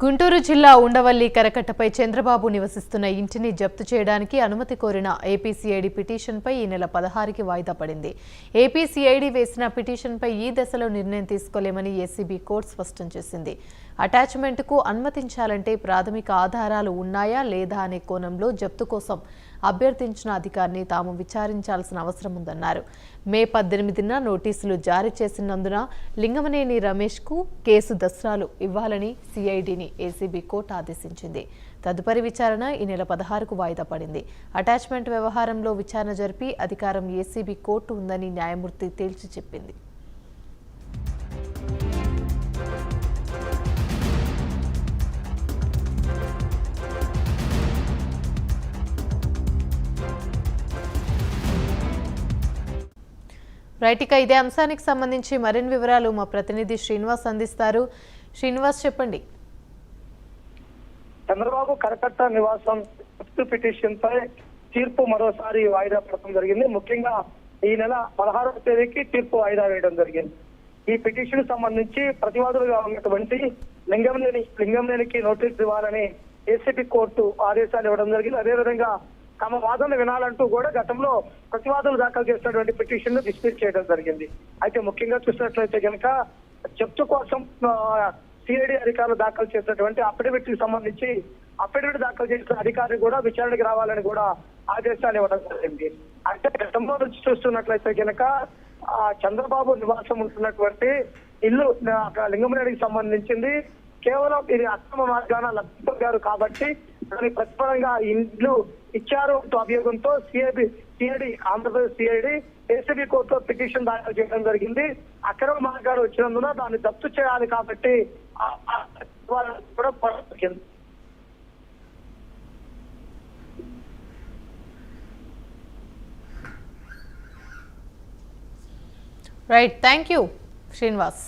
గుంటూరు జిల్లా ఉండవల్లి కరకట్టపై చంద్రబాబు నివసిస్తున్న ఇంటిని జప్తు చేయడానికి అనుమతి కోరిన ఏపీసీఐడీ పిటిషన్పై ఈ నెల 16కి వాయిదా పడింది. ఏపీసీఐడీ వేసిన పిటిషన్పై ఈ దశలో నిర్ణయం తీసుకోలేమని ఏసీబీ కోర్టు స్పష్టం చేసింది. అటాచ్మెంట్కు అనుమతించాలంటే ప్రాథమిక ఆధారాలు ఉన్నాయా లేదా అనే కోణంలో జప్తు కోసం అభ్యర్థించిన అధికారిని తాము విచారించాల్సిన అవసరం ఉందన్నారు. మే 18న నోటీసులు జారీ చేసినందున లింగమనేని రమేష్కు కేసు దస్త్రాలు ఇవ్వాలని సిఐడిని ఏసీబీ కోర్టు ఆదేశించింది. తదుపరి విచారణ ఈ నెల 16కు వాయిదా పడింది. అటాచ్మెంట్ వ్యవహారంలో విచారణ జరిపి అధికారం ఏసీబీ కోర్టు ఉందని న్యాయమూర్తి తేల్చి చెప్పింది. రైట్, ఇక ఇదే అంశానికి సంబంధించి మరిన్ని వివరాలు మా ప్రతినిధి శ్రీనివాస్ అందిస్తారు. శ్రీనివాస్, చెప్పండి. చంద్రబాబు కరకట్ట నివాసం పిటిషన్ పై తీర్పు మరోసారి వాయిదా పడటం జరిగింది. ముఖ్యంగా ఈ నెల 16వ తేదీకి తీర్పు వాయిదా వేయడం జరిగింది. ఈ పిటిషన్ సంబంధించి ప్రతివాదులుగా ఉన్నటువంటి లింగంనేనికి నోటీసు ఇవ్వాలని ఏసీబీ కోర్టు ఆదేశాలు ఇవ్వడం జరిగింది. అదేవిధంగా తమ వాదనలు వినాలంటూ కూడా గతంలో ప్రతివాదులు దాఖలు చేసినటువంటి పిటిషన్ ను డిస్మిస్ చేయడం జరిగింది. అయితే ముఖ్యంగా చూసినట్లయితే కనుక జప్తు కోసం సిఐడి అధికారులు దాఖలు చేసినటువంటి అఫిడవిట్ కి సంబంధించి అఫిడవిట్ దాఖలు చేసిన అధికారి కూడా విచారణకు రావాలని కూడా ఆదేశాలు ఇవ్వడం జరిగింది. అంటే గతంలో నుంచి చూస్తున్నట్లయితే కనుక చంద్రబాబు నివాసం ఉంటున్నటువంటి ఇల్లు లింగమనేనికి సంబంధించింది. కేవలం ఇది అక్రమ మార్గాన లబ్ధిపొందారు కాబట్టి దానికి ప్రతిఫలంగా ఇండ్లు ఇచ్చారు అభియోగంతో సిఐడి ఆంధ్రప్రదేశ్ సిఐడి ఏసీబీ కోర్టులో పిటిషన్ దాఖలు చేయడం జరిగింది. అక్రమ మార్గాలు వచ్చినందున దాన్ని జప్తు చేయాలి కాబట్టి కూడా జరిగింది. Right, thank you Srinivas.